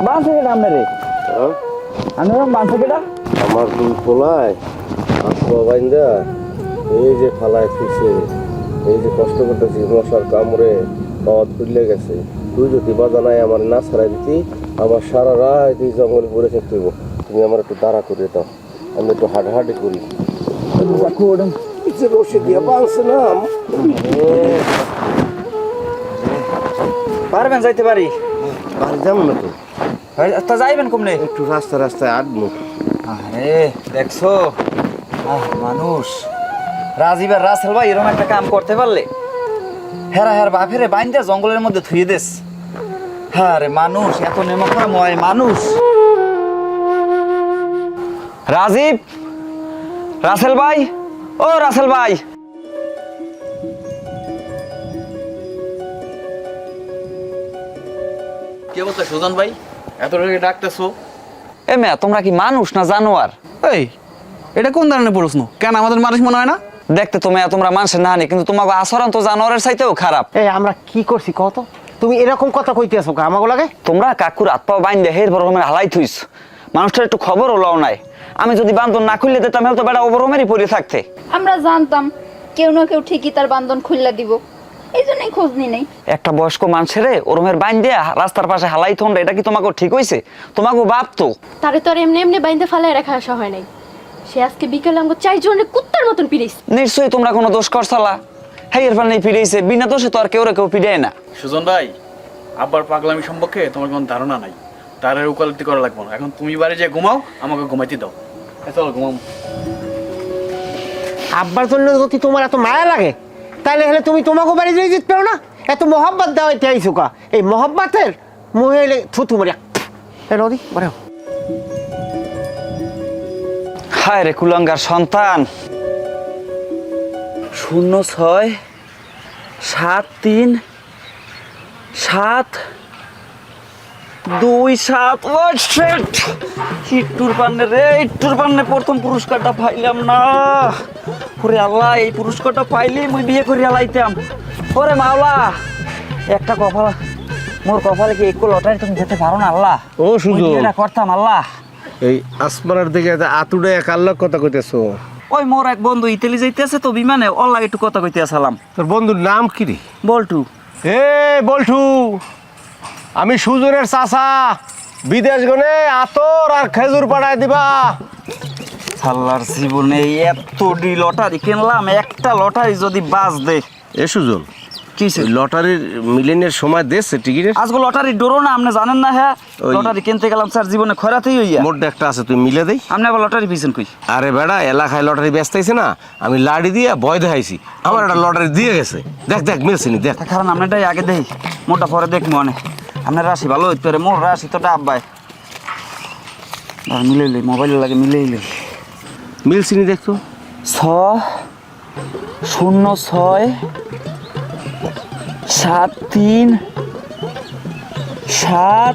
বাঁচে কেটা আপনারে? আপনার বাঁচে কেটা? আমার দুই পোলায় আত্মা বাইন্দা এই যে ফালায় থুইছে, এই যে কষ্ট করতেছি মশার কামড়ে পাওয়াত খুললে গেছে। তুই যদি বাজানায় আমার না ছাড়াই দিতি, আমার সারা রাত এই জঙ্গলে পড়ে থাকতে হইব। তুমি আমার একটু দাঁড়া করে দাও, আমি একটু হাঁটাহাঁটি করি। রসে দিয়া বাঁচছে না। পারবেন যাইতে পারি? বাড়ি যাবো না তো, তা যাইবেন কমনে? একটু রাস্তায় আটবো। আরে দেখছো মানুষ রাজীব আর রাসেল ভাই এরকম একটা কাম করতে পারলে, হেরা হের বাপেরে বাইন্দা জঙ্গলের মধ্যে থুয়ে দেস। হ্যাঁ রে মানুষ এত নেমখাময় মানুষ। রাজীব, রাসেল ভাই, ও রাসেল ভাই, কি অবস্থা সুজন ভাই? এত রেগে ডাকতেছো? এ মেয়া তোমরা কি মানুষ না জানোয়ার? এই এটা কোন ধরনের প্রশ্ন? কেন আমাদের মানুষ মনে হয় না? দেখতে তোমরা মানুষের না হানি, কিন্তু তোমাকে আচরণ তো জানোয়ারের চাইতেও খারাপ। এই আমরা কি করছি কত? তুমি এরকম কথা কইতে আছো আমাকে লাগে? তোমরা কাকুর হাত পা বাইন্দে হের বরমের হালাই থুইস, মানুষটার একটু খবর হলাও নাই। আমি যদি বান্ধন না খুললে দিতাম তো বেটা ওবরমেরই পড়ে থাকতে। আমরা জানতাম কেউ না কেউ ঠিকই তার বান্ধন খুললা দিব, এই জন্যই খোঁজ নি নেই। একটা বয়স্ক মানুষের ওরমের বাইন দিয়ে রাস্তার পাশে হালাই থন্ডা, এটা কি তোমাকে ঠিক হয়েছে? তোমাকে বাপ তো তারে তো আর এমনি এমনি বাইন্দে ফালাই রাখা আসা হয় নাই। সে আজকে বিকেলে আমাকে 4 জনের কুত্তার মতন পিড়াইছে। নিশ্চয়ই তোমরা কোনো দোষ করছালা। হ্যাঁ এর ফলে পিড়াইছে, বিনা দোষে তো আর কেউ পিড়ায় না। সুজন ভাই, আব্বার পাগলামি সম্পর্কে তোমার কোনো ধারণা নাই। তার উকালতি করা লাগবে না। এখন তুমি বাড়ি যে ঘুমাও, আমাকে ঘুমাইতে দাও। চলো ঘুমাও। আব্বার জন্য যদি তোমার এত মায়া লাগে, তাহলে হলে তুমি তোমাকে বাড়ি যেতে যেতে পারো না? এত মহব্বত দেওয়া আইসো কা? এই মহব্বতের মোহে থুতু মারিয়া নদী বাড়াও। হায় রে কুলাঙ্গার সন্তান। 06 73 7 2 7। ও শিট, ইট্টুর পান্নে রে, ইট্টুর পান্নে প্রথম পুরস্কারটা পাইলাম না। ওরে আল্লাহ, এই পুরস্কারটা পাইলে মুই বিয়ে করে আলাইতাম। ওরে মাওলা, একটা কপাল মোর কপালে কি একটু লটারি তুমি যেতে পারো না আল্লাহ? ও সুজন, বিয়েটা করতাম আল্লাহ। এই আসমানের দিকে আতুডে কাল্লার কথা কইতেছো? ওই মোর এক বন্ধু ইতালি যাইতেছে তো বিমানে, ওর লাগে একটু কথা কইতে আসলাম। তোর বন্ধুর নাম কি রে? বল্টু। এ বল্টু, আমি সুজনের চাচা, বিদেশ গনে আতর আর খেজুর পাঠায় দিবা। আল্লাহর জীবনে এত লটারি কিনলাম, একটা লটারি যদি বাজ দে। এ সুজন, কিসে লটারির মিলেনের সময় দেশে টিকিটের আজকে লটারি ডোরো না, আপনি জানেন না? হ্যাঁ ওই লটারি কিনতে গেলাম স্যার, জীবনে খরাতেই হইয়া। মোট একটা আছে, তুই মিলে দেই। আপনি আবার লটারি পিছেন কই? আরে বেড়া, এলাকায় লটারি ব্যস্ত হয়েছে না, আমি লাড়ি দিয়ে ভয় দেখাইছি, আমার একটা লটারি দিয়ে গেছে। দেখ দেখ মিলছে নি, দেখ। কারণ আপনারটাই আগে দেই, মোটা পরে দেখ মনে। আপনার রাশি ভালো হইতে পারে, মোর রাশি তো ডাব্বাই। মিলাইলে মোবাইলে লাগে, মিলাইলে মিলছে নি, দেখতো। 6 06 73 7